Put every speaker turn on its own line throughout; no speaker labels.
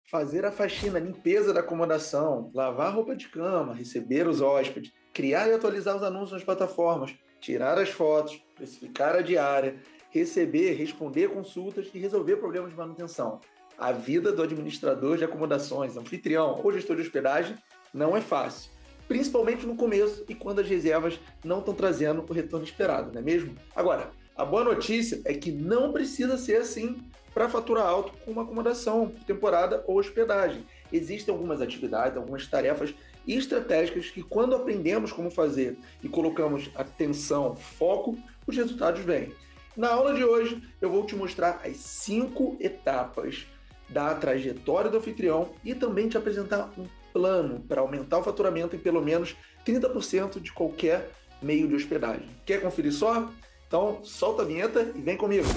fazer a faxina, a limpeza da acomodação, lavar a roupa de cama, receber os hóspedes, criar e atualizar os anúncios nas plataformas, tirar as fotos, precificar a diária, receber, responder consultas e resolver problemas de manutenção. A vida do administrador de acomodações, anfitrião ou gestor de hospedagem não é fácil, principalmente no começo e quando as reservas não estão trazendo o retorno esperado, não é mesmo? Agora, a boa notícia é que não precisa ser assim para faturar alto com uma acomodação, temporada ou hospedagem. Existem algumas atividades, algumas tarefas estratégicas que, quando aprendemos como fazer e colocamos atenção, foco, os resultados vêm. Na aula de hoje, eu vou te mostrar as 5 etapas da trajetória do anfitrião e também te apresentar um plano para aumentar o faturamento em pelo menos 30% de qualquer meio de hospedagem. Quer conferir só? Então, solta a vinheta e vem comigo!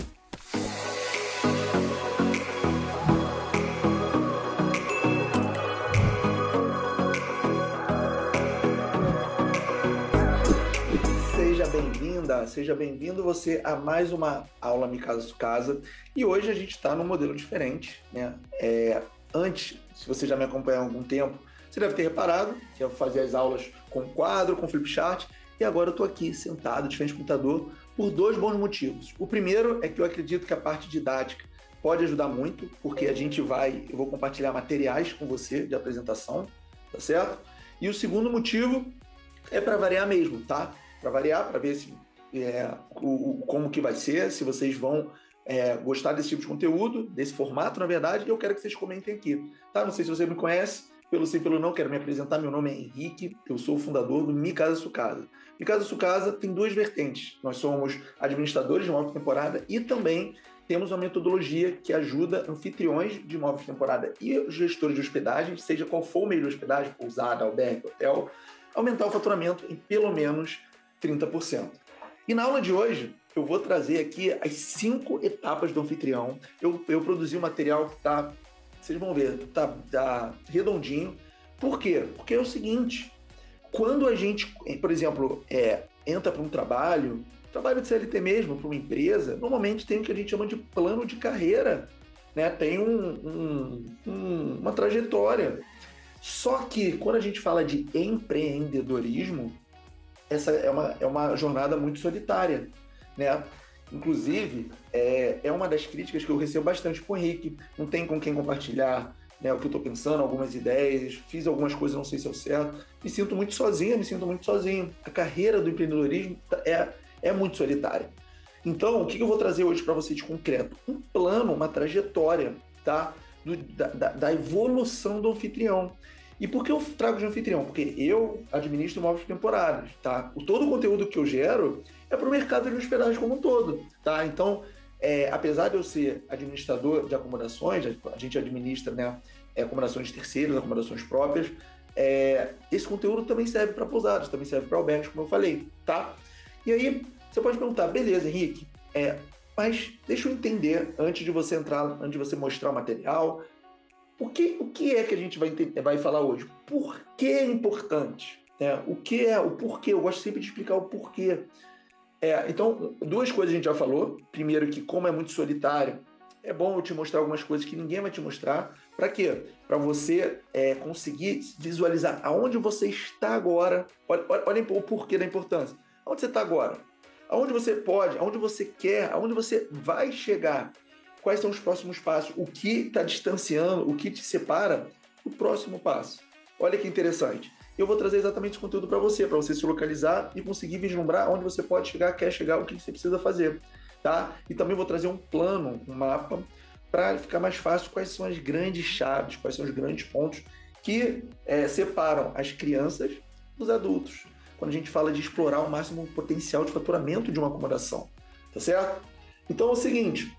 Seja bem-vindo você a mais uma aula Mi Casa Sua Casa. E hoje a gente está num modelo diferente, né? Antes, se você já me acompanha há algum tempo, você deve ter reparado que eu fazia as aulas com quadro, com flipchart, e agora eu estou aqui sentado de frente ao computador por 2 bons motivos. O primeiro é que eu acredito que a parte didática pode ajudar muito, porque eu vou compartilhar materiais com você de apresentação, tá certo? E o segundo motivo é para variar mesmo, tá? Para variar, para ver se como que vai ser, se vocês vão gostar desse tipo de conteúdo, desse formato, na verdade, e eu quero que vocês comentem aqui, tá? Não sei se você me conhece, pelo sim, pelo não, quero me apresentar, meu nome é Henrique, eu sou o fundador do Mi Casa Sua Casa. Mi Casa Sua Casa tem 2 vertentes, nós somos administradores de imóvel de temporada e também temos uma metodologia que ajuda anfitriões de imóvel de temporada e gestores de hospedagem, seja qual for o meio de hospedagem, pousada, albergue, hotel, aumentar o faturamento em pelo menos 30%. E na aula de hoje, eu vou trazer aqui as 5 etapas do anfitrião. Eu produzi um material que vocês vão ver, tá redondinho. Por quê? Porque é o seguinte, quando a gente, por exemplo, entra para um trabalho de CLT mesmo, para uma empresa, normalmente tem o que a gente chama de plano de carreira, né? Tem uma trajetória. Só que quando a gente fala de empreendedorismo, essa é uma jornada muito solitária, né? Inclusive, é uma das críticas que eu recebo bastante com o Henrique. Não tem com quem compartilhar, né, o que eu estou pensando, algumas ideias, fiz algumas coisas, não sei se é o certo. Me sinto muito sozinho. A carreira do empreendedorismo é muito solitária. Então, o que eu vou trazer hoje para vocês de concreto? Um plano, uma trajetória, tá? Da evolução do anfitrião. E por que eu trago de anfitrião? Porque eu administro imóveis temporários, tá? Todo o conteúdo que eu gero é para o mercado de hospedagem como um todo, tá? Então, apesar de eu ser administrador de acomodações, a gente administra, né, acomodações de terceiros, acomodações próprias, esse conteúdo também serve para pousadas, também serve para albergues, como eu falei, tá? E aí, você pode perguntar, beleza, Henrique, mas deixa eu entender, antes de você mostrar o material, o que é que a gente vai falar hoje? Por que é importante? O porquê? Eu gosto sempre de explicar o porquê. Então, 2 coisas a gente já falou. Primeiro, que como é muito solitário, é bom eu te mostrar algumas coisas que ninguém vai te mostrar. Para quê? Para você conseguir visualizar aonde você está agora. Olhem o porquê da importância. Aonde você está agora? Aonde você pode, aonde você quer, aonde você vai chegar. Quais são os próximos passos? O que está distanciando, o que te separa do próximo passo? Olha que interessante. Eu vou trazer exatamente esse conteúdo para você se localizar e conseguir vislumbrar onde você pode chegar, quer chegar, o que você precisa fazer, tá? E também vou trazer um plano, um mapa, para ficar mais fácil quais são as grandes chaves, quais são os grandes pontos que separam as crianças dos adultos, quando a gente fala de explorar o máximo potencial de faturamento de uma acomodação, tá certo? Então é o seguinte,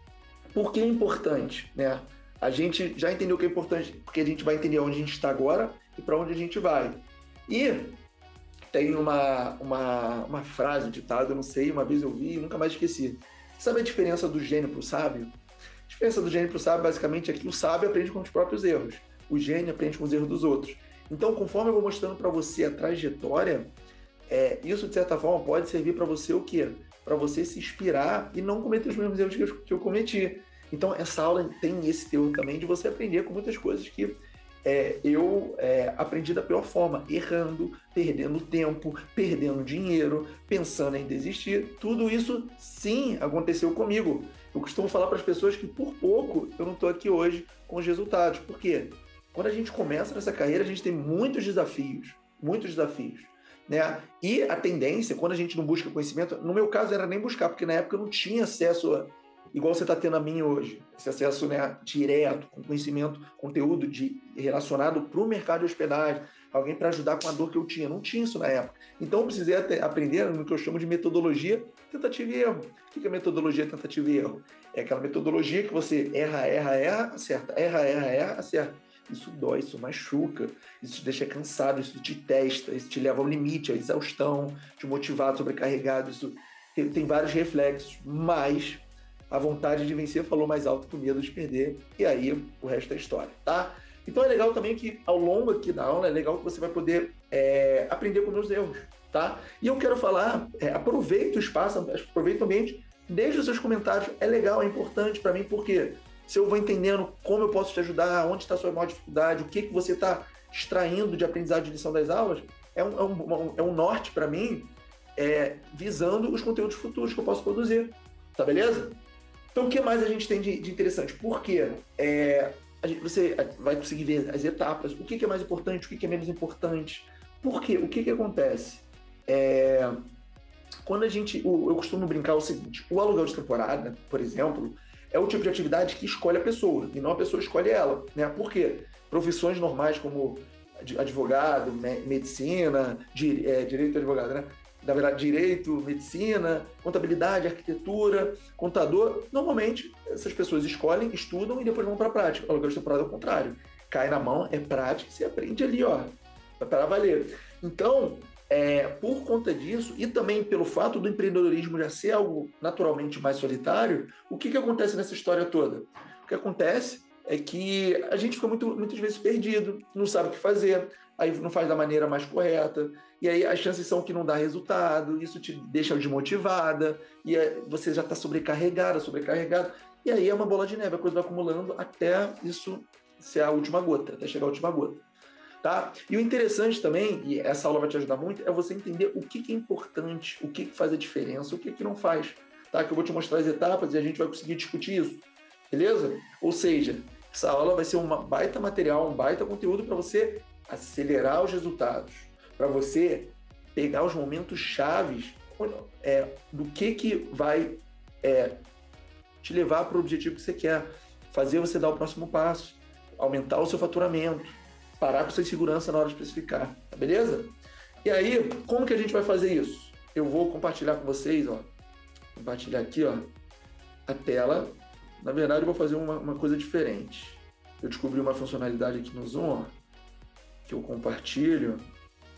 por que é importante, né? A gente já entendeu que é importante, porque a gente vai entender onde a gente está agora e para onde a gente vai. E tem uma frase, um ditado, eu não sei, uma vez eu vi e nunca mais esqueci. Sabe a diferença do gênio para o sábio? A diferença do gênio para o sábio, basicamente, é que o sábio aprende com os próprios erros. O gênio aprende com os erros dos outros. Então, conforme eu vou mostrando para você a trajetória, isso, de certa forma, pode servir para você o quê? Para você se inspirar e não cometer os mesmos erros que eu cometi. Então, essa aula tem esse teor também de você aprender com muitas coisas que eu aprendi da pior forma, errando, perdendo tempo, perdendo dinheiro, pensando em desistir. Tudo isso, sim, aconteceu comigo. Eu costumo falar para as pessoas que, por pouco, eu não estou aqui hoje com os resultados. Por quê? Quando a gente começa nessa carreira, a gente tem muitos desafios, né? E a tendência, quando a gente não busca conhecimento, no meu caso era nem buscar, porque na época eu não tinha acesso igual você está tendo a mim hoje, esse acesso, né, direto, com conhecimento, conteúdo relacionado para o mercado de hospedagem, alguém para ajudar com a dor que eu tinha. Não tinha isso na época. Então eu precisei aprender no que eu chamo de metodologia tentativa e erro. O que é metodologia tentativa e erro? É aquela metodologia que você erra, acerta, erra, acerta. Isso dói, isso machuca, isso te deixa cansado, isso te testa, isso te leva ao limite, à exaustão, te motivado, sobrecarregado, isso tem vários reflexos, mas a vontade de vencer falou mais alto que o medo de perder, e aí o resto é história, tá? Então é legal também que ao longo aqui da aula, é legal que você vai poder aprender com meus erros, tá? E eu quero falar, aproveita o espaço, aproveita o ambiente, deixa os seus comentários, é legal, é importante para mim, porque se eu vou entendendo como eu posso te ajudar, onde está a sua maior dificuldade, o que você está extraindo de aprendizado de lição das aulas, é um norte para mim, visando os conteúdos futuros que eu posso produzir, tá beleza? Então, o que mais a gente tem de interessante? Por quê? Você vai conseguir ver as etapas, o que é mais importante, o que é menos importante. Por quê? O que acontece? Quando eu costumo brincar o seguinte, o aluguel de temporada, por exemplo, é o tipo de atividade que escolhe a pessoa, e não a pessoa escolhe ela, né? Por quê? Profissões normais como advogado, medicina, direito advogado, né? Na verdade, direito, medicina, contabilidade, arquitetura, contador, normalmente essas pessoas escolhem, estudam e depois vão para a prática. O aluguel de temporada é o contrário. Cai na mão, é prática, você aprende ali, ó, para valer. Então, por conta disso, e também pelo fato do empreendedorismo já ser algo naturalmente mais solitário, o que acontece nessa história toda? O que acontece é que a gente fica muitas vezes perdido, não sabe o que fazer, aí não faz da maneira mais correta, e aí as chances são que não dá resultado, isso te deixa desmotivada, e você já está sobrecarregado, e aí é uma bola de neve, a coisa vai acumulando até isso ser a última gota, até chegar a última gota. Tá? E o interessante também, e essa aula vai te ajudar muito, é você entender o que é importante, o que faz a diferença, o que não faz. Tá? Que eu vou te mostrar as etapas e a gente vai conseguir discutir isso. Beleza? Ou seja, essa aula vai ser um baita material, um baita conteúdo para você acelerar os resultados, para você pegar os momentos chaves do que vai te levar para o objetivo que você quer, fazer você dar o próximo passo, aumentar o seu faturamento, parar com sua insegurança na hora de especificar, tá beleza? E aí, como que a gente vai fazer isso? Eu vou compartilhar com vocês, ó, compartilhar aqui, ó, a tela. Na verdade, eu vou fazer uma coisa diferente. Eu descobri uma funcionalidade aqui no Zoom, ó, que eu compartilho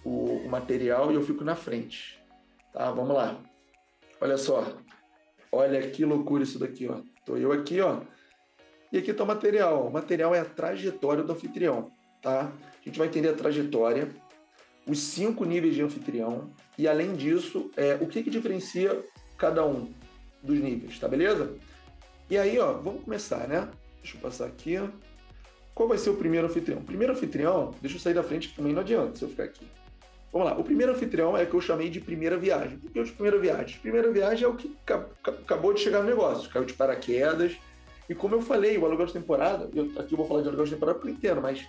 o material e eu fico na frente, tá? Vamos lá. Olha só, olha que loucura isso daqui, ó. Tô eu aqui, ó, e aqui tá o material. O material é a trajetória do anfitrião. Tá? A gente vai entender a trajetória, os 5 níveis de anfitrião e, além disso, o que diferencia cada um dos níveis, tá beleza? E aí, ó, vamos começar, né? Deixa eu passar aqui. Qual vai ser o primeiro anfitrião? O primeiro anfitrião, deixa eu sair da frente que também não adianta se eu ficar aqui. Vamos lá, o primeiro anfitrião é o que eu chamei de primeira viagem. Por que o de primeira viagem? Primeira viagem é o que acabou de chegar no negócio, caiu de paraquedas. E como eu falei, o aluguel de temporada, aqui eu vou falar de aluguel de temporada porque eu entendo, mas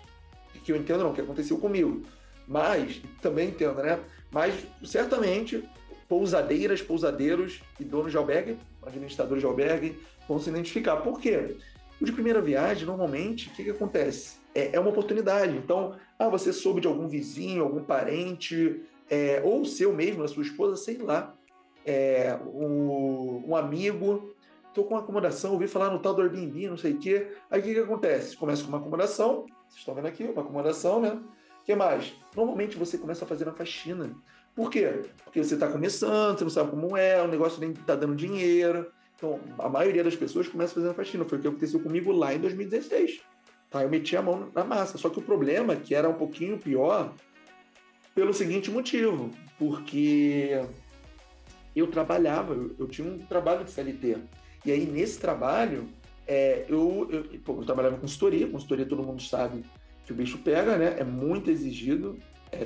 que eu entendo não, que aconteceu comigo, mas também entendo, né? Mas certamente pousadeiros e donos de albergue, administradores de albergue, vão se identificar. Por quê? O de primeira viagem, normalmente, o que acontece? É uma oportunidade. Então, você soube de algum vizinho, algum parente, ou seu mesmo, a sua esposa, sei lá, um amigo, estou com uma acomodação, ouvi falar no tal do Airbnb, não sei o quê. Aí o que acontece? Começa com uma acomodação, vocês estão vendo aqui, uma acomodação, né? O que mais? Normalmente você começa a fazer na faxina. Por quê? Porque você está começando, você não sabe como o negócio nem está dando dinheiro. Então, a maioria das pessoas começa fazendo faxina. Foi o que aconteceu comigo lá em 2016. Tá? Eu meti a mão na massa. Só que o problema é que era um pouquinho pior pelo seguinte motivo. Porque eu trabalhava, eu tinha um trabalho de CLT. E aí, nesse trabalho, Eu trabalhava com consultoria todo mundo sabe que o bicho pega, né? É muito exigido,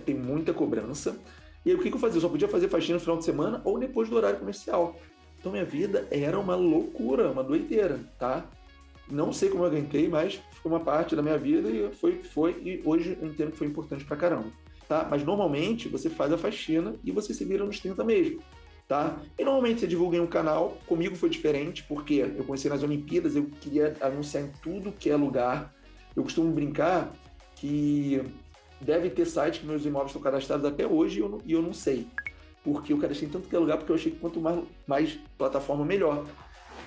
tem muita cobrança. E aí o que eu fazia? Eu só podia fazer faxina no final de semana ou depois do horário comercial. Então minha vida era uma loucura, uma doideira, tá? Não sei como eu aguentei, mas foi uma parte da minha vida e e hoje eu entendo que foi importante pra caramba, tá? Mas normalmente você faz a faxina e você se vira nos 30 mesmo, tá? E normalmente você divulga em um canal, comigo foi diferente, porque eu comecei nas Olimpíadas, eu queria anunciar em tudo que é lugar. Eu costumo brincar que deve ter site que meus imóveis estão cadastrados até hoje e eu não sei. Porque eu cadastrei em tanto que é lugar, porque eu achei que quanto mais plataforma, melhor.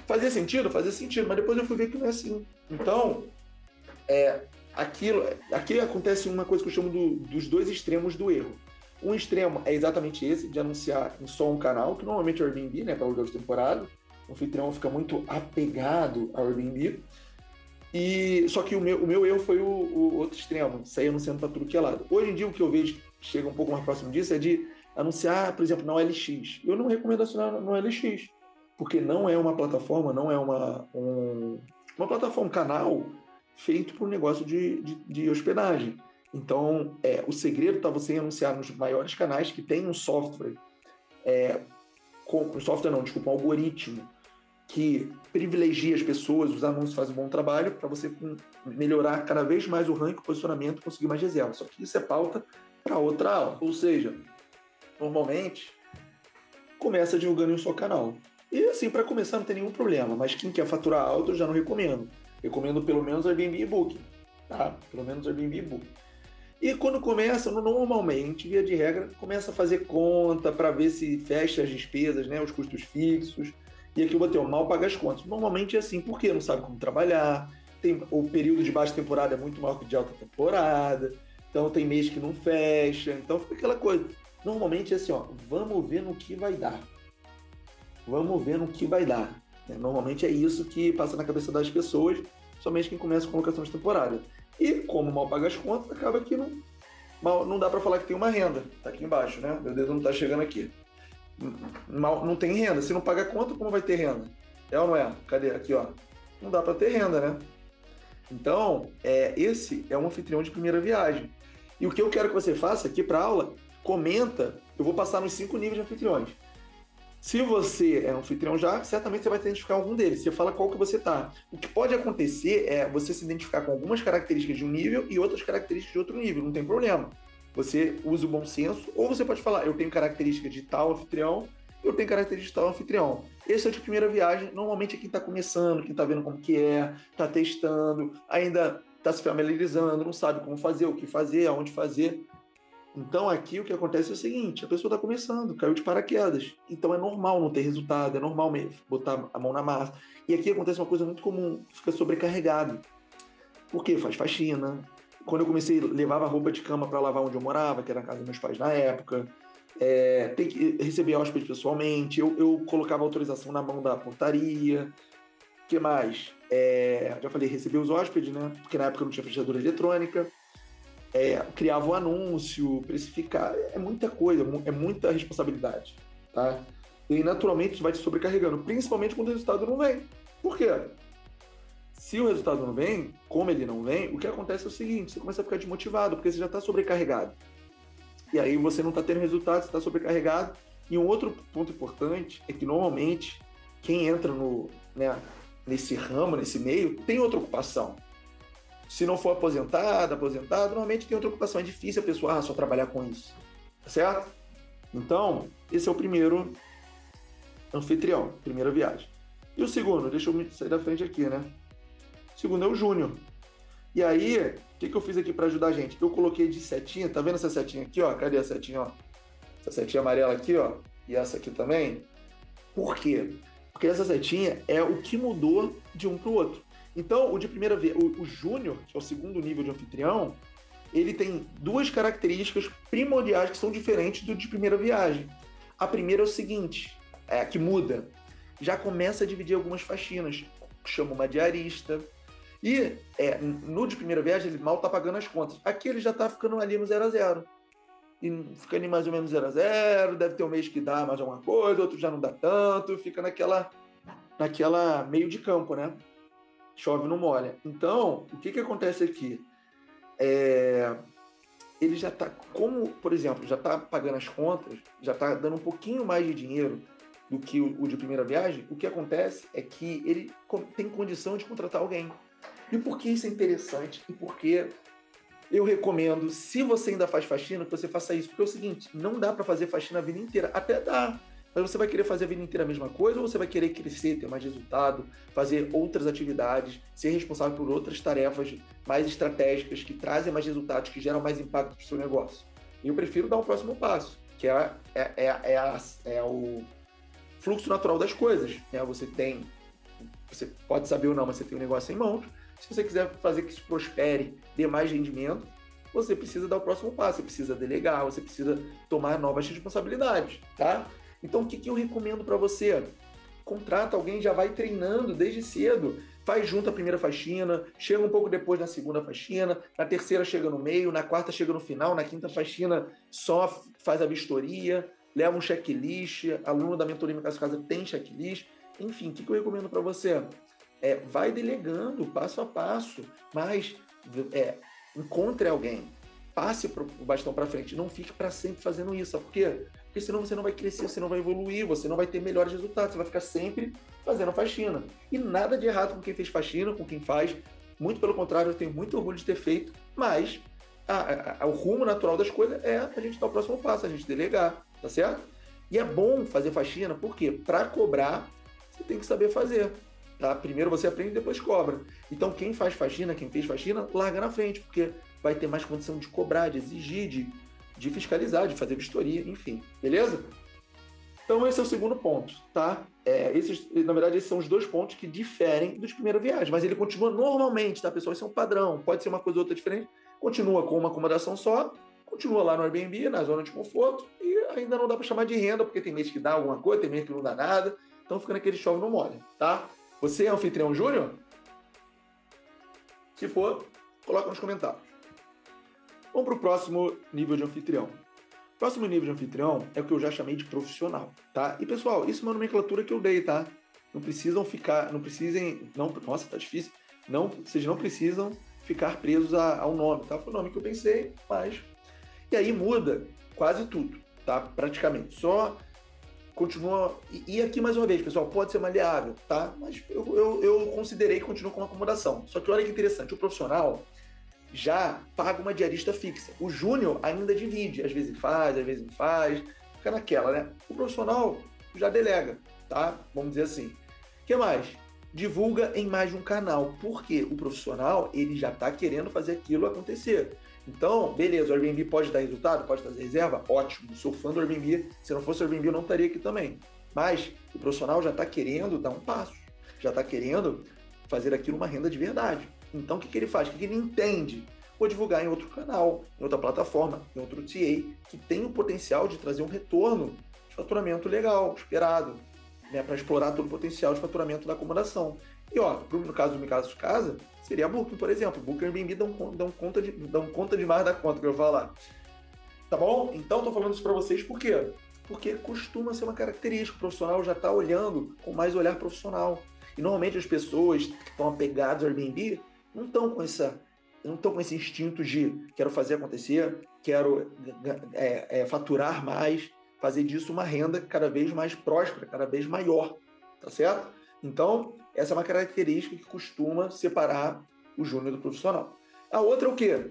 Fazia sentido? Fazia sentido, mas depois eu fui ver que não é assim. Então, aqui acontece uma coisa que eu chamo dos dois extremos do erro. Um extremo é exatamente esse, de anunciar em só um canal, que normalmente é o Airbnb, né, para aluguel de temporada. O anfitrião fica muito apegado ao Airbnb. Só que o meu erro foi o outro extremo, sair anunciando para tudo que é lado. Hoje em dia, o que eu vejo que chega um pouco mais próximo disso é de anunciar, por exemplo, na OLX. Eu não recomendo assinar no OLX, porque não é uma plataforma, não é uma plataforma, um canal feito para um negócio de hospedagem. Então, o segredo está você anunciar nos maiores canais que tem um software, um algoritmo que privilegia as pessoas, os anúncios fazem um bom trabalho para você melhorar cada vez mais o ranking, o posicionamento e conseguir mais reservas. Só que isso é pauta para outra aula. Ou seja, normalmente, começa divulgando em um só canal. E assim, para começar não tem nenhum problema, mas quem quer faturar alto eu já não recomendo. Recomendo pelo menos Airbnb e Booking, tá? Pelo menos Airbnb e Booking. E quando começa, normalmente, via de regra, começa a fazer conta para ver se fecha as despesas, né, os custos fixos. E aqui eu botei, mal paga as contas. Normalmente é assim, porque não sabe como trabalhar, o período de baixa temporada é muito maior que de alta temporada, então tem mês que não fecha, então fica aquela coisa. Normalmente é assim, vamos ver no que vai dar. Vamos ver no que vai dar. Normalmente é isso que passa na cabeça das pessoas, somente quem começa com locação de temporada. E como mal paga as contas, acaba que não dá para falar que tem uma renda. Tá aqui embaixo, né? Meu dedo não tá chegando aqui. Não tem renda. Se não paga a conta, como vai ter renda? É ou não é? Cadê? Aqui, ó. Não dá para ter renda, né? Então, esse é um anfitrião de primeira viagem. E o que eu quero que você faça aqui para aula, comenta. Eu vou passar nos 5 níveis de anfitriões. Se você é um anfitrião já, certamente você vai identificar algum deles. Você fala qual que você está. O que pode acontecer é você se identificar com algumas características de um nível e outras características de outro nível. Não tem problema. Você usa o bom senso, ou você pode falar, eu tenho característica de tal anfitrião, eu tenho característica de tal anfitrião. Esse é o de primeira viagem, normalmente é quem está começando, quem está vendo como que está testando, ainda está se familiarizando, não sabe como fazer, o que fazer, aonde fazer. Então aqui o que acontece é o seguinte, a pessoa está começando, caiu de paraquedas, então é normal não ter resultado, é normal mesmo botar a mão na massa. E aqui acontece uma coisa muito comum, fica sobrecarregado. Por quê? Faz faxina. Quando eu comecei, levava roupa de cama para lavar onde eu morava, que era na casa dos meus pais na época. Tem que receber hóspede pessoalmente. Eu colocava autorização na mão da portaria. O que mais? Já falei, receber os hóspedes, né? Porque na época não tinha fechadura eletrônica. Criava o anúncio, precificar. É muita coisa, é muita responsabilidade, tá? E naturalmente isso vai te sobrecarregando, principalmente quando o resultado não vem. Por quê? Se o resultado não vem, como ele não vem, o que acontece é o seguinte, você começa a ficar desmotivado, porque você já está sobrecarregado. E aí você não está tendo resultado, você está sobrecarregado. E um outro ponto importante é que, normalmente, quem entra nesse ramo, nesse meio, tem outra ocupação. Se não for aposentado, normalmente tem outra ocupação. É difícil a pessoa só trabalhar com isso. Tá certo? Então, esse é o primeiro anfitrião, primeira viagem. E o segundo, deixa eu sair da frente aqui, né? O segundo é o Júnior. E aí, o que eu fiz aqui para ajudar a gente? Eu coloquei de setinha, tá vendo essa setinha aqui, ó? Cadê a setinha, ó? Essa setinha amarela aqui, ó. E essa aqui também. Por quê? Porque essa setinha é o que mudou de um para o outro. Então, o Júnior, que é o segundo nível de anfitrião, ele tem 2 características primordiais que são diferentes do de primeira viagem. A primeira é o seguinte, que muda. Já começa a dividir algumas faxinas. Chama uma diarista. E no de primeira viagem, ele mal está pagando as contas. Aqui ele já está ficando ali no 0 a 0. E fica ali mais ou menos 0 a 0, deve ter um mês que dá mais alguma coisa, outro já não dá tanto, fica naquela meio de campo, né? chove não molha. Então, o que acontece aqui? Ele já está, como, por exemplo, já está pagando as contas, já está dando um pouquinho mais de dinheiro do que o de primeira viagem, o que acontece é que ele tem condição de contratar alguém. E por que isso é interessante? E por que eu recomendo, se você ainda faz faxina, que você faça isso. Porque é o seguinte, não dá para fazer faxina a vida inteira. Até dá, mas você vai querer fazer a vida inteira a mesma coisa ou você vai querer crescer, ter mais resultado, fazer outras atividades, ser responsável por outras tarefas mais estratégicas que trazem mais resultados, que geram mais impacto para o seu negócio? Eu prefiro dar o próximo passo, que é o fluxo natural das coisas. Né? Você pode saber ou não, mas você tem um negócio em mãos. Se você quiser fazer que isso prospere, dê mais rendimento, você precisa dar o próximo passo, você precisa delegar, você precisa tomar novas responsabilidades, tá? Então, o que eu recomendo para você? Contrata alguém, já vai treinando desde cedo, faz junto a primeira faxina, chega um pouco depois na segunda faxina, na terceira chega no meio, na quarta chega no final, na quinta faxina só faz a vistoria, leva um checklist, aluno da mentoria Minha Casa tem checklist, enfim, o que eu recomendo para você? Vai delegando passo a passo, mas encontre alguém, passe o bastão para frente, não fique para sempre fazendo isso, sabe por quê? Porque senão você não vai crescer, você não vai evoluir, você não vai ter melhores resultados, você vai ficar sempre fazendo faxina. E nada de errado com quem fez faxina, com quem faz, muito pelo contrário, eu tenho muito orgulho de ter feito, mas o rumo natural das coisas é a gente dar o próximo passo, a gente delegar, tá certo? E é bom fazer faxina, por quê? Para cobrar, você tem que saber fazer. Tá? Primeiro você aprende, depois cobra. Então quem fez faxina, larga na frente, porque vai ter mais condição de cobrar, de exigir, de fiscalizar, de fazer vistoria, enfim. Beleza? Então esse é o segundo ponto, tá? Na verdade, esses são os dois pontos que diferem dos primeiros viagens, mas ele continua normalmente, tá, pessoal? Esse é um padrão, pode ser uma coisa ou outra diferente, continua com uma acomodação só, continua lá no Airbnb, na zona de conforto, e ainda não dá para chamar de renda, porque tem mês que dá alguma coisa, tem mês que não dá nada, então fica naquele chove não molha, tá? Você é anfitrião júnior? Se for, coloca nos comentários. Vamos para o próximo nível de anfitrião. O próximo nível de anfitrião é o que eu já chamei de profissional, tá? E pessoal, isso é uma nomenclatura que eu dei, tá? Nossa, tá difícil. Vocês não precisam ficar presos ao nome, tá? Foi o nome que eu pensei, mas... E aí muda quase tudo, tá? Praticamente. Só continua... E aqui, mais uma vez, pessoal, pode ser maleável, tá? Mas eu considerei que continua com acomodação. Só que olha que interessante, o profissional já paga uma diarista fixa. O júnior ainda divide, às vezes faz, às vezes não faz, fica naquela, né? O profissional já delega, tá? Vamos dizer assim. O que mais? Divulga em mais de um canal. Por quê? O profissional, ele já está querendo fazer aquilo acontecer. Então, beleza, o Airbnb pode dar resultado? Pode trazer reserva? Ótimo, sou fã do Airbnb. Se não fosse o Airbnb, eu não estaria aqui também. Mas o profissional já está querendo dar um passo. Já está querendo fazer aquilo uma renda de verdade. Então, o que ele faz? O que ele entende? Vou divulgar em outro canal, em outra plataforma, em outro TA, que tem o potencial de trazer um retorno de faturamento legal, esperado, né, para explorar todo o potencial de faturamento da acomodação. E, no caso do Minha Casa, seria a Booking, por exemplo. Booking e Airbnb dão conta demais da conta que eu vou falar. Tá bom? Então, estou falando isso para vocês por quê? Porque costuma ser uma característica. O profissional já está olhando com mais olhar profissional. E, normalmente, as pessoas que estão apegadas ao Airbnb não estão com esse instinto de quero fazer acontecer, quero faturar mais, fazer disso uma renda cada vez mais próspera, cada vez maior, tá certo? Então, essa é uma característica que costuma separar o júnior do profissional. A outra é o quê?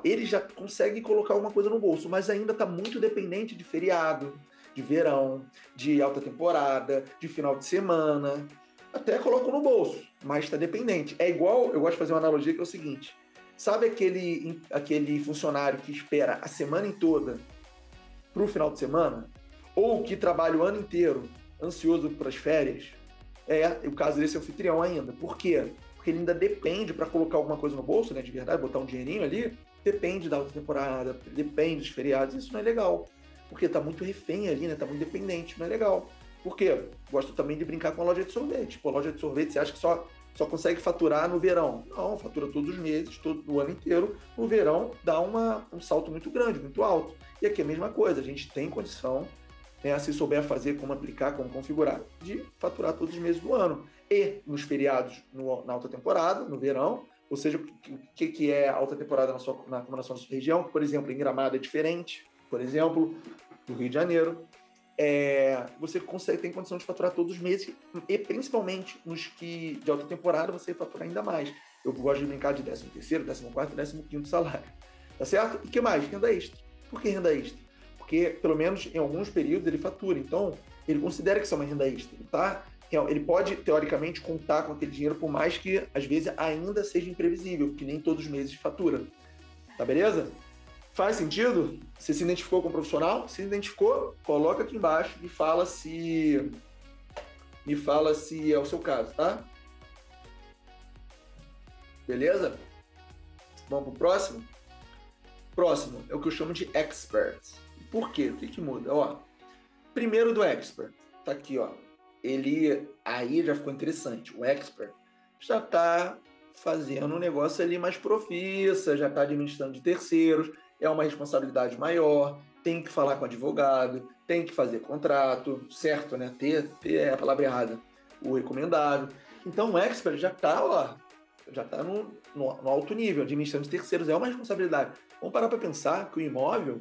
Ele já consegue colocar alguma coisa no bolso, mas ainda está muito dependente de feriado, de verão, de alta temporada, de final de semana. Até coloco no bolso, mas está dependente. É igual, eu gosto de fazer uma analogia que é o seguinte, sabe aquele funcionário que espera a semana toda para o final de semana? Ou que trabalha o ano inteiro ansioso para as férias? O caso desse anfitrião ainda. Por quê? Porque ele ainda depende para colocar alguma coisa no bolso, né, de verdade, botar um dinheirinho ali, depende da alta temporada, depende dos feriados, isso não é legal. Porque está muito refém ali, né, está muito dependente, não é legal. Por quê? Gosto também de brincar com a loja de sorvete. A loja de sorvete, você acha que só consegue faturar no verão? Não, fatura todos os meses, todo o ano inteiro. No verão, dá um salto muito grande, muito alto. E aqui é a mesma coisa, a gente tem condição né, se souber fazer, como aplicar, como configurar, de faturar todos os meses do ano. E nos feriados, na alta temporada, no verão, ou seja, o que é alta temporada na acomodação da sua região, por exemplo, em Gramado é diferente, por exemplo, do Rio de Janeiro, você tem condição de faturar todos os meses, e principalmente nos que de alta temporada você fatura ainda mais. Eu gosto de brincar de 13º, 14º, 15º salário, tá certo? E o que mais? Renda extra. Por que renda extra? Porque, pelo menos em alguns períodos, ele fatura. Então, ele considera que isso é uma renda extra, tá? Ele pode, teoricamente, contar com aquele dinheiro, por mais que, às vezes, ainda seja imprevisível, porque nem todos os meses fatura. Tá beleza? Faz sentido? Você se identificou com o profissional? Se identificou, coloca aqui embaixo e fala se é o seu caso, tá? Beleza? Vamos pro próximo? Próximo é o que eu chamo de expert. Por quê? O que muda? Ó, primeiro do expert, tá aqui, ó. Ele aí já ficou interessante. O expert já tá fazendo um negócio ali mais profissa, já tá administrando de terceiros, é uma responsabilidade maior, tem que falar com o advogado, tem que fazer contrato, certo, né? Ter a palavra errada, o recomendado. Então o expert já tá no alto nível, administrando de terceiros, é uma responsabilidade. Vamos parar para pensar que o imóvel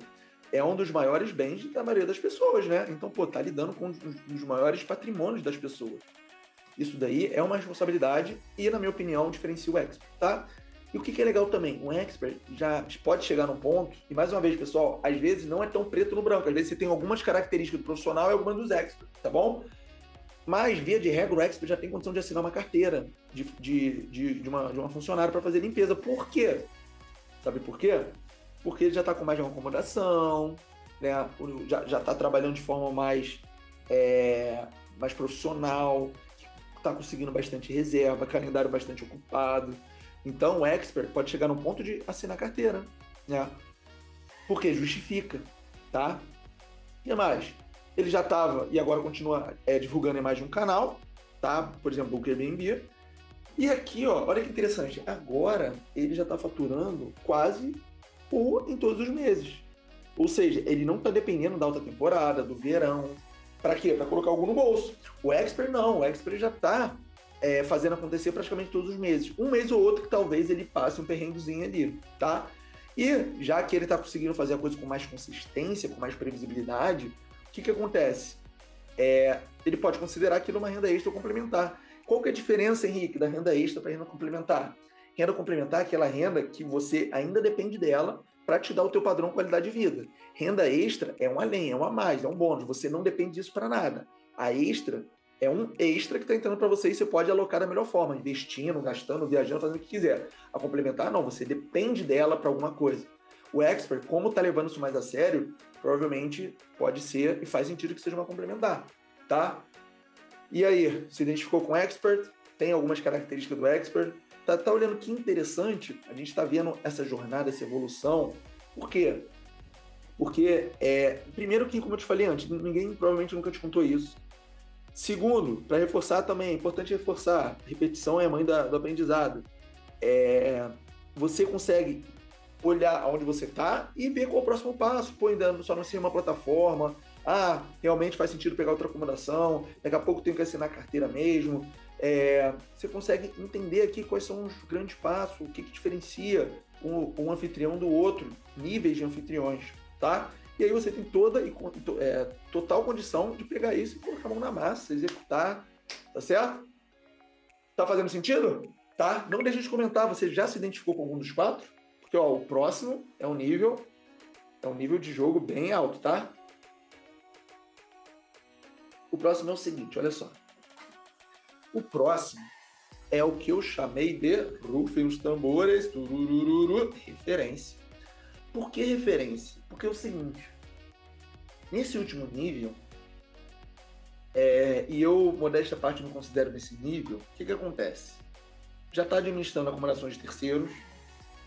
é um dos maiores bens da maioria das pessoas, né? Então, tá lidando com um dos maiores patrimônios das pessoas. Isso daí é uma responsabilidade e, na minha opinião, diferencia o expert, tá? E o que é legal também, um expert já pode chegar num ponto, e mais uma vez, pessoal, às vezes não é tão preto no branco, às vezes você tem algumas características do profissional e algumas dos experts, tá bom? Mas, via de regra, o expert já tem condição de assinar uma carteira de uma funcionária para fazer limpeza. Por quê? Sabe por quê? Porque ele já está com mais de uma acomodação, né? Já está trabalhando de forma mais profissional, está conseguindo bastante reserva, calendário bastante ocupado. Então, o expert pode chegar no ponto de assinar carteira, né? Porque justifica, tá? E mais, ele já estava e agora continua divulgando em mais de um canal, tá? Por exemplo, o Airbnb. E aqui, ó, olha que interessante. Agora, ele já está faturando quase em todos os meses. Ou seja, ele não está dependendo da alta temporada, do verão. Para quê? Para colocar algo no bolso. O expert não. O expert já está fazendo acontecer praticamente todos os meses. Um mês ou outro que talvez ele passe um perrenguezinho ali, tá? E já que ele está conseguindo fazer a coisa com mais consistência, com mais previsibilidade, o que acontece? Ele pode considerar aquilo uma renda extra ou complementar. Qual que é a diferença, Henrique, da renda extra para a renda complementar? Renda complementar é aquela renda que você ainda depende dela para te dar o teu padrão qualidade de vida. Renda extra é um além, é um a mais, é um bônus. Você não depende disso para nada. A extra é um extra que está entrando para você e você pode alocar da melhor forma, investindo, gastando, viajando, fazendo o que quiser. A complementar, não, você depende dela para alguma coisa. O expert, como está levando isso mais a sério, provavelmente pode ser e faz sentido que seja uma complementar, tá? E aí, se identificou com o expert? Tem algumas características do expert? Tá olhando que interessante, a gente está vendo essa jornada, essa evolução. Por quê? Porque, primeiro que, como eu te falei antes, ninguém provavelmente nunca te contou isso. Segundo, para reforçar também, é importante reforçar, repetição é a mãe do aprendizado. Você consegue olhar onde você está e ver qual é o próximo passo. Pô, ainda só não sei uma plataforma. Realmente faz sentido pegar outra acomodação. Daqui a pouco tenho que assinar a carteira mesmo. Você consegue entender aqui quais são os grandes passos, o que diferencia um anfitrião do outro, níveis de anfitriões, tá? E aí você tem total condição de pegar isso e colocar a mão na massa, executar, tá certo? Tá fazendo sentido? Tá? Não deixe de comentar, você já se identificou com algum dos quatro? Porque ó, o próximo é um nível de jogo bem alto, tá? O próximo é o seguinte, olha só. O próximo é o que eu chamei de, rufem os tambores, tururururu, referência. Por que referência? Porque é o seguinte, nesse último nível, e eu, modéstia à parte, não considero nesse nível, o que acontece? Já está administrando acomodações de terceiros,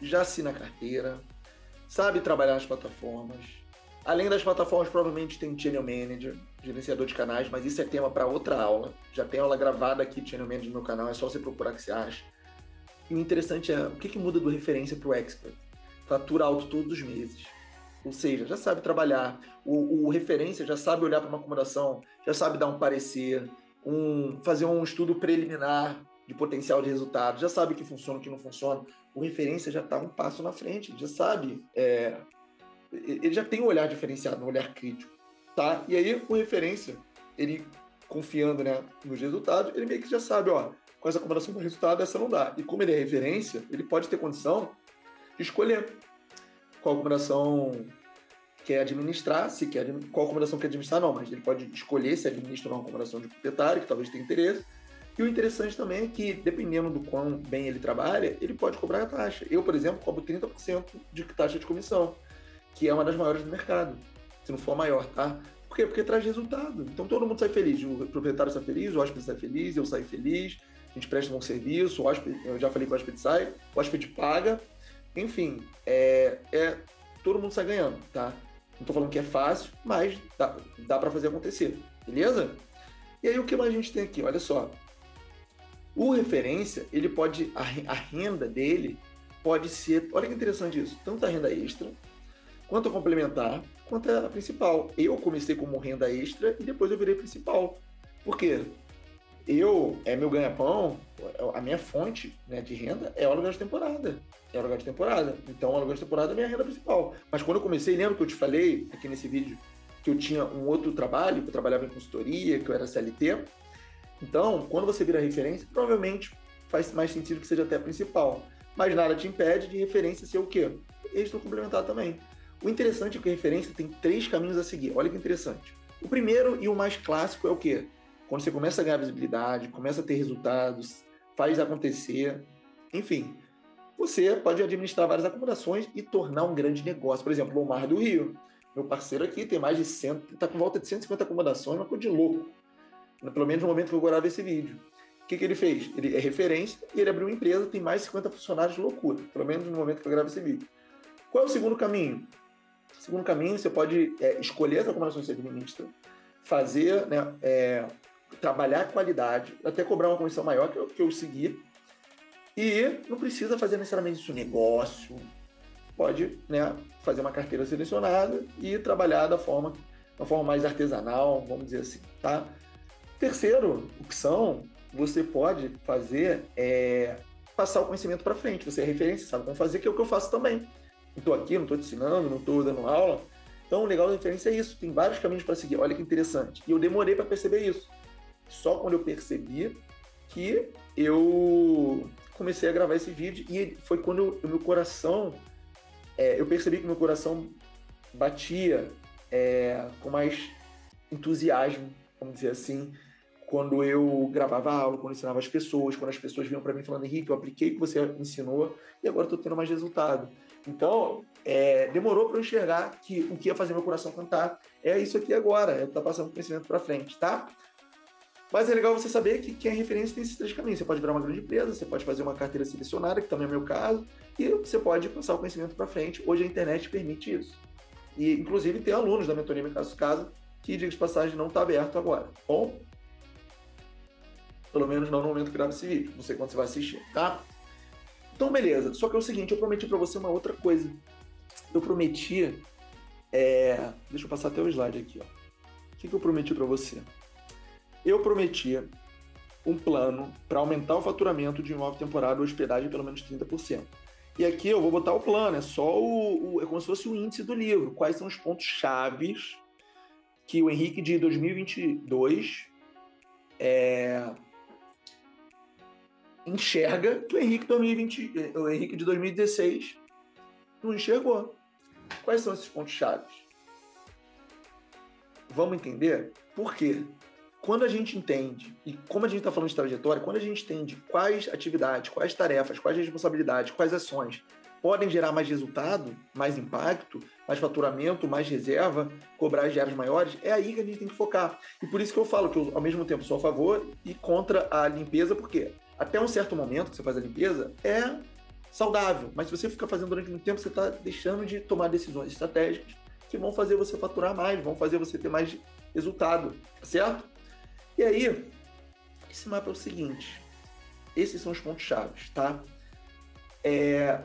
já assina a carteira, sabe trabalhar nas plataformas. Além das plataformas, provavelmente tem Channel Manager, gerenciador de canais, mas isso é tema para outra aula. Já tem aula gravada aqui de Channel Manager no meu canal, é só você procurar o que você acha. E o interessante é, o que muda do referência para o expert? Fatura alto todos os meses. ou seja, já sabe trabalhar, o referência já sabe olhar para uma acomodação, já sabe dar um parecer, fazer um estudo preliminar de potencial de resultado, já sabe o que funciona, o que não funciona. O referência já está um passo na frente, já sabe, ele já tem um olhar diferenciado, um olhar crítico, tá? E aí o referência, ele confiando, né, nos resultados, ele meio que já sabe, ó, com essa acomodação com resultado, essa não dá. E como ele é referência, ele pode ter condição de escolher qual acomodação quer administrar, se quer, qual acomodação quer administrar, não, mas ele pode escolher se administra uma acomodação de proprietário, que talvez tenha interesse. E o interessante também é que, dependendo do quão bem ele trabalha, ele pode cobrar a taxa. Eu, por exemplo, cobro 30% de taxa de comissão, que é uma das maiores do mercado, se não for a maior, tá? Por quê? Porque traz resultado. Então todo mundo sai feliz. O proprietário sai feliz, o hóspede sai feliz, eu saio feliz, a gente presta um bom serviço, o hóspede, eu já falei que o hóspede sai, o hóspede paga, enfim, todo mundo sai ganhando, tá? Não estou falando que é fácil, mas dá para fazer acontecer, beleza? E aí o que mais a gente tem aqui? Olha só, o referência, ele pode, a renda dele pode ser, olha que interessante isso, tanto a renda extra, quanto a complementar, quanto a principal. Eu comecei como renda extra e depois eu virei principal. Por quê? Meu ganha-pão, a minha fonte, né, de renda é o aluguel de temporada. Então, o aluguel de temporada é a minha renda principal. Mas quando eu comecei, lembra que eu te falei aqui nesse vídeo que eu tinha um outro trabalho, que eu trabalhava em consultoria, que eu era CLT. Então, quando você vira referência, provavelmente faz mais sentido que seja até a principal. Mas nada te impede de referência ser o quê? Extra complementar também. O interessante é que a referência tem 3 caminhos a seguir. Olha que interessante. O primeiro e o mais clássico é o quê? Quando você começa a ganhar visibilidade, começa a ter resultados, faz acontecer, enfim, você pode administrar várias acomodações e tornar um grande negócio. Por exemplo, o Mar do Rio. Meu parceiro aqui tem mais de 100, está com volta de 150 acomodações, uma coisa de louco. Pelo menos no momento que eu gravo esse vídeo. O que ele fez? Ele é referência e ele abriu uma empresa, tem mais de 50 funcionários, loucura. Pelo menos no momento que eu gravo esse vídeo. Qual é o segundo caminho? O segundo caminho, você pode escolher as acomodações que você administra, fazer, né, trabalhar a qualidade, até cobrar uma comissão maior que eu segui, e não precisa fazer necessariamente isso negócio, pode, né, fazer uma carteira selecionada e trabalhar da forma mais artesanal, vamos dizer assim, tá? Terceiro opção, você pode fazer passar o conhecimento para frente, você é referência, sabe como fazer, que é o que eu faço também. Não estou aqui, não estou te ensinando, não estou dando aula, então o legal da referência é isso, tem vários caminhos para seguir, olha que interessante, e eu demorei para perceber isso. Só quando eu percebi que eu comecei a gravar esse vídeo e foi quando o meu coração, eu percebi que meu coração batia com mais entusiasmo, vamos dizer assim, quando eu gravava aula, quando eu ensinava as pessoas, quando as pessoas vinham para mim falando: Henrique, eu apliquei o que você me ensinou e agora estou tendo mais resultado. Então, demorou para eu enxergar que o que ia fazer meu coração cantar é isso aqui agora, é estar passando conhecimento para frente, tá? Mas é legal você saber que quem é referência tem esses 3 caminhos. Você pode virar uma grande empresa, você pode fazer uma carteira selecionada, que também é o meu caso, e você pode passar o conhecimento para frente. Hoje a internet permite isso. E, inclusive, tem alunos da mentoria Meu Caso Casa, que, diga de passagem, não está aberto agora. Bom, pelo menos não no momento que grava esse vídeo. Não sei quando você vai assistir, tá? Então, beleza. Só que é o seguinte, eu prometi para você uma outra coisa. Eu prometi... Deixa eu passar até o slide aqui, ó. O que eu prometi para você? Eu prometia um plano para aumentar o faturamento de imóvel temporário ou hospedagem em pelo menos 30%. E aqui eu vou botar o plano, é só é como se fosse o índice do livro. Quais são os pontos chaves que o Henrique de 2022 enxerga que o Henrique de 2016 não enxergou. Quais são esses pontos chaves? Vamos entender por quê? Quando a gente entende, e como a gente está falando de trajetória, quando a gente entende quais atividades, quais tarefas, quais responsabilidades, quais ações podem gerar mais resultado, mais impacto, mais faturamento, mais reserva, cobrar diários maiores, é aí que a gente tem que focar. E por isso que eu falo que eu, ao mesmo tempo, sou a favor e contra a limpeza, porque até um certo momento que você faz a limpeza é saudável, mas se você ficar fazendo durante muito tempo, você está deixando de tomar decisões estratégicas que vão fazer você faturar mais, vão fazer você ter mais resultado, tá certo? E aí, esse mapa é o seguinte, esses são os pontos chaves, tá?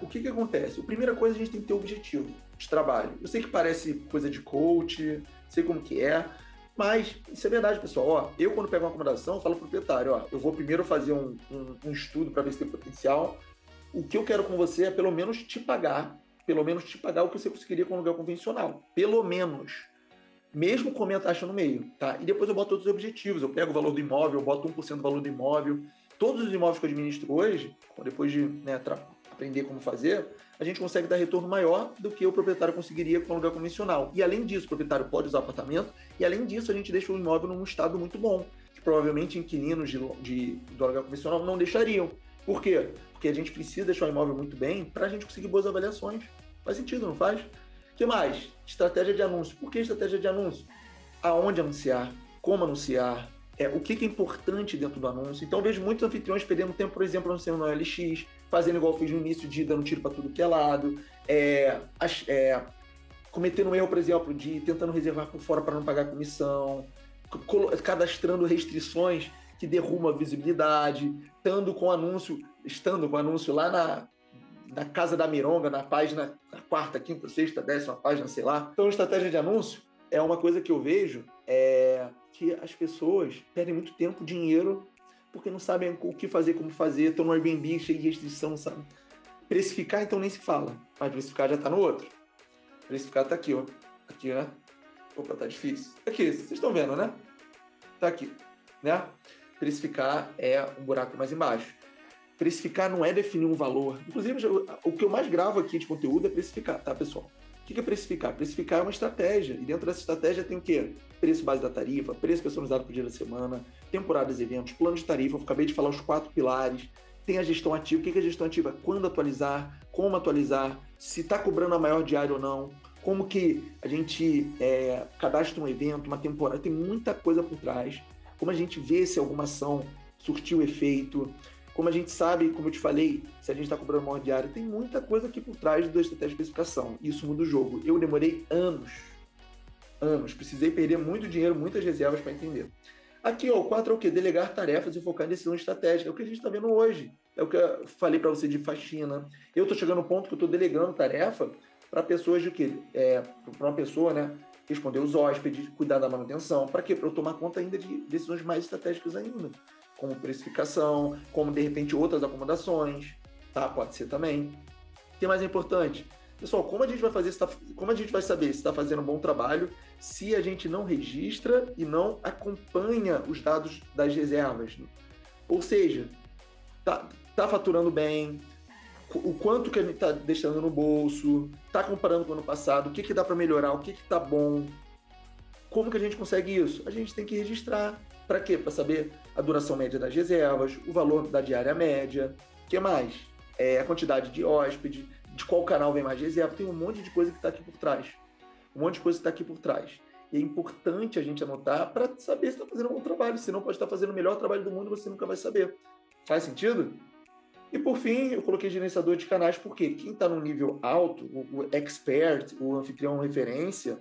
O que acontece? A primeira coisa, a gente tem que ter objetivo de trabalho. Eu sei que parece coisa de coach, sei como que é, mas isso é verdade, pessoal. Ó, eu, quando pego uma acomodação, eu falo pro proprietário, ó, eu vou primeiro fazer um estudo para ver se tem potencial. O que eu quero com você é pelo menos te pagar o que você conseguiria com um aluguel convencional. Pelo menos. Mesmo com a minha taxa no meio, tá? E depois eu boto outros objetivos. Eu pego o valor do imóvel, eu boto 1% do valor do imóvel. Todos os imóveis que eu administro hoje, depois de aprender como fazer, a gente consegue dar retorno maior do que o proprietário conseguiria com um aluguel convencional. E além disso, o proprietário pode usar o apartamento, e além disso, a gente deixa o imóvel num estado muito bom, que provavelmente inquilinos do aluguel convencional não deixariam. Por quê? Porque a gente precisa deixar o imóvel muito bem para a gente conseguir boas avaliações. Faz sentido, não faz? O que mais? Estratégia de anúncio. Por que estratégia de anúncio? Aonde anunciar? Como anunciar? O que é importante dentro do anúncio. Então, eu vejo muitos anfitriões perdendo tempo, por exemplo, anunciando no OLX, fazendo igual eu fiz no início, de dando tiro para tudo que é lado, cometendo um erro, por exemplo, de tentando reservar por fora para não pagar comissão, cadastrando restrições que derrubam a visibilidade, estando com anúncio lá na Casa da Mironga, na página, na quarta, quinta, sexta, 10ª página, sei lá. Então, estratégia de anúncio é uma coisa que eu vejo que as pessoas perdem muito tempo, dinheiro, porque não sabem o que fazer, como fazer, estão no Airbnb cheio de restrição, sabe? Precificar, então, nem se fala. Mas precificar já está no outro. Precificar está aqui, ó. Aqui, né? Opa, tá difícil. Aqui, vocês estão vendo, né? Tá aqui, né? Precificar é um buraco mais embaixo. Precificar não é definir um valor. Inclusive, o que eu mais gravo aqui de conteúdo é precificar, tá, pessoal? O que é precificar? Precificar é uma estratégia. E dentro dessa estratégia tem o quê? Preço base da tarifa, preço personalizado por dia da semana, temporadas e eventos, plano de tarifa. Eu acabei de falar os 4 pilares. Tem a gestão ativa. O que é a gestão ativa? Quando atualizar, como atualizar, se está cobrando a maior diária ou não, como que a gente cadastra um evento, uma temporada. Tem muita coisa por trás. Como a gente vê se alguma ação surtiu efeito, como a gente sabe, como eu te falei, se a gente está cobrando maior diária, tem muita coisa aqui por trás da estratégia de especificação. Isso muda o jogo. Eu demorei anos. Precisei perder muito dinheiro, muitas reservas para entender. Aqui, ó, o 4 é o quê? Delegar tarefas e focar em decisão estratégica. É o que a gente está vendo hoje. É o que eu falei para você de faxina. Eu estou chegando no ponto que eu estou delegando tarefa para pessoas de quê? Para uma pessoa, né? Responder os hóspedes, cuidar da manutenção. Para quê? Para eu tomar conta ainda de decisões mais estratégicas ainda. Como precificação, como de repente outras acomodações, tá? Pode ser também. O que mais é importante? Pessoal, como a gente vai saber se está fazendo um bom trabalho se a gente não registra e não acompanha os dados das reservas? Ou seja, tá faturando bem, o quanto que a gente está deixando no bolso, tá comparando com o ano passado, o que dá para melhorar, o que tá bom. Como que a gente consegue isso? A gente tem que registrar. Para quê? Para saber a duração média das reservas, o valor da diária média, o que mais? A quantidade de hóspede, de qual canal vem mais reserva, tem um monte de coisa que está aqui por trás. E é importante a gente anotar para saber se está fazendo um bom trabalho, senão pode estar fazendo o melhor trabalho do mundo e você nunca vai saber. Faz sentido? E por fim, eu coloquei gerenciador de canais, porque quem está no nível alto, o expert, o anfitrião referência,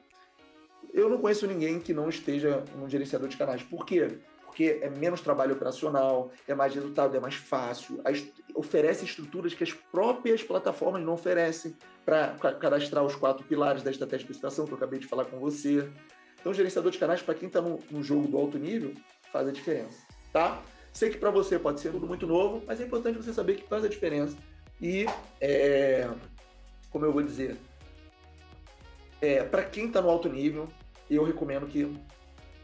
eu não conheço ninguém que não esteja no gerenciador de canais. Por quê? Porque é menos trabalho operacional, é mais resultado, é mais fácil, oferece estruturas que as próprias plataformas não oferecem para cadastrar os 4 pilares da estratégia de especificação que eu acabei de falar com você. Então, o gerenciador de canais, para quem está no jogo do alto nível, faz a diferença, tá? Sei que para você pode ser tudo muito novo, mas é importante você saber que faz a diferença. E, como eu vou dizer, para quem está no alto nível, eu recomendo que,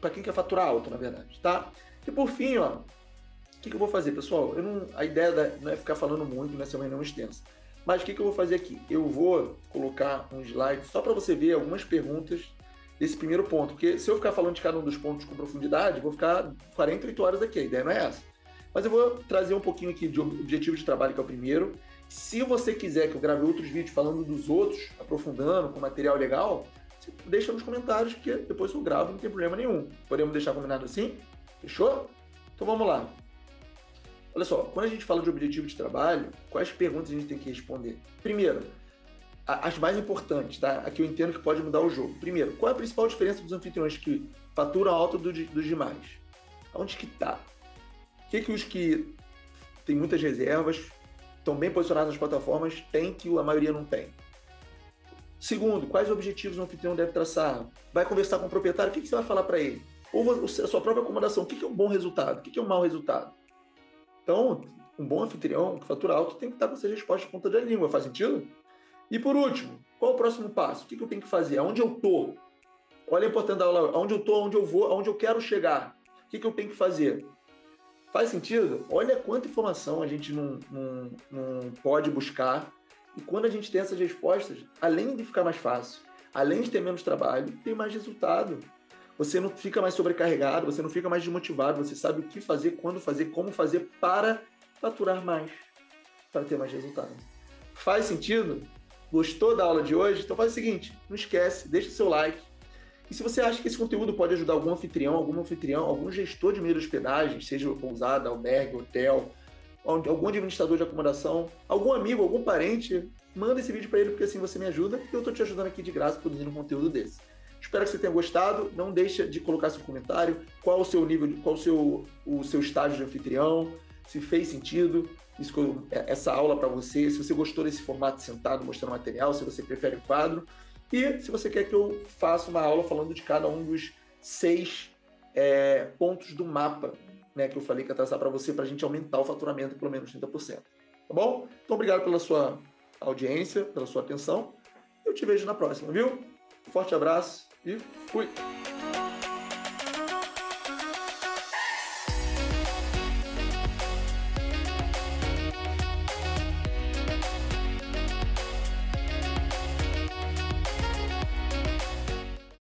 para quem quer faturar alto, na verdade, tá? E por fim, ó, o que eu vou fazer, pessoal? A ideia não é ficar falando muito, não é ser uma reunião extensa. Mas o que eu vou fazer aqui? Eu vou colocar um slide só para você ver algumas perguntas desse primeiro ponto, porque se eu ficar falando de cada um dos pontos com profundidade, vou ficar 48 horas aqui, a ideia não é essa. Mas eu vou trazer um pouquinho aqui de objetivo de trabalho, que é o primeiro. Se você quiser que eu grave outros vídeos falando dos outros, aprofundando, com material legal, você deixa nos comentários, que depois eu gravo, não tem problema nenhum. Podemos deixar combinado assim? Fechou? Então vamos lá. Olha só, quando a gente fala de objetivo de trabalho, quais perguntas a gente tem que responder? Primeiro, as mais importantes, tá? Aqui eu entendo que pode mudar o jogo. Primeiro, qual é a principal diferença dos anfitriões que faturam alto dos demais? Onde que tá? O que os que têm muitas reservas estão bem posicionados nas plataformas têm que a maioria não tem. Segundo, quais objetivos o anfitrião deve traçar? Vai conversar com o proprietário, o que você vai falar para ele? Ou a sua própria acomodação, o que é um bom resultado? O que é um mau resultado? Então, um bom anfitrião que fatura alto tem que estar com essas respostas ponta da língua, faz sentido? E por último, qual é o próximo passo? O que eu tenho que fazer? Aonde eu estou? Olha a importância da aula, aonde eu estou, aonde eu vou, aonde eu quero chegar. O que eu tenho que fazer? Faz sentido? Olha quanta informação a gente não pode buscar. E quando a gente tem essas respostas, além de ficar mais fácil, além de ter menos trabalho, tem mais resultado. Você não fica mais sobrecarregado, você não fica mais desmotivado, você sabe o que fazer, quando fazer, como fazer para faturar mais, para ter mais resultado. Faz sentido? Gostou da aula de hoje? Então faz o seguinte, não esquece, deixa o seu like. E se você acha que esse conteúdo pode ajudar algum anfitrião, algum gestor de meio de hospedagem, seja pousada, albergue, hotel, algum administrador de acomodação, algum amigo, algum parente, manda esse vídeo para ele, porque assim você me ajuda e eu estou te ajudando aqui de graça produzindo um conteúdo desse. Espero que você tenha gostado. Não deixa de colocar seu comentário, qual o seu nível, qual o seu estágio de anfitrião, se fez sentido essa aula para você, se você gostou desse formato sentado mostrando material, se você prefere o quadro e se você quer que eu faça uma aula falando de cada um dos 6 pontos do mapa, né, que eu falei que ia traçar para você, para a gente aumentar o faturamento pelo menos 30%. Tá bom? Então, obrigado pela sua audiência, pela sua atenção. Eu te vejo na próxima, viu? Forte abraço e fui!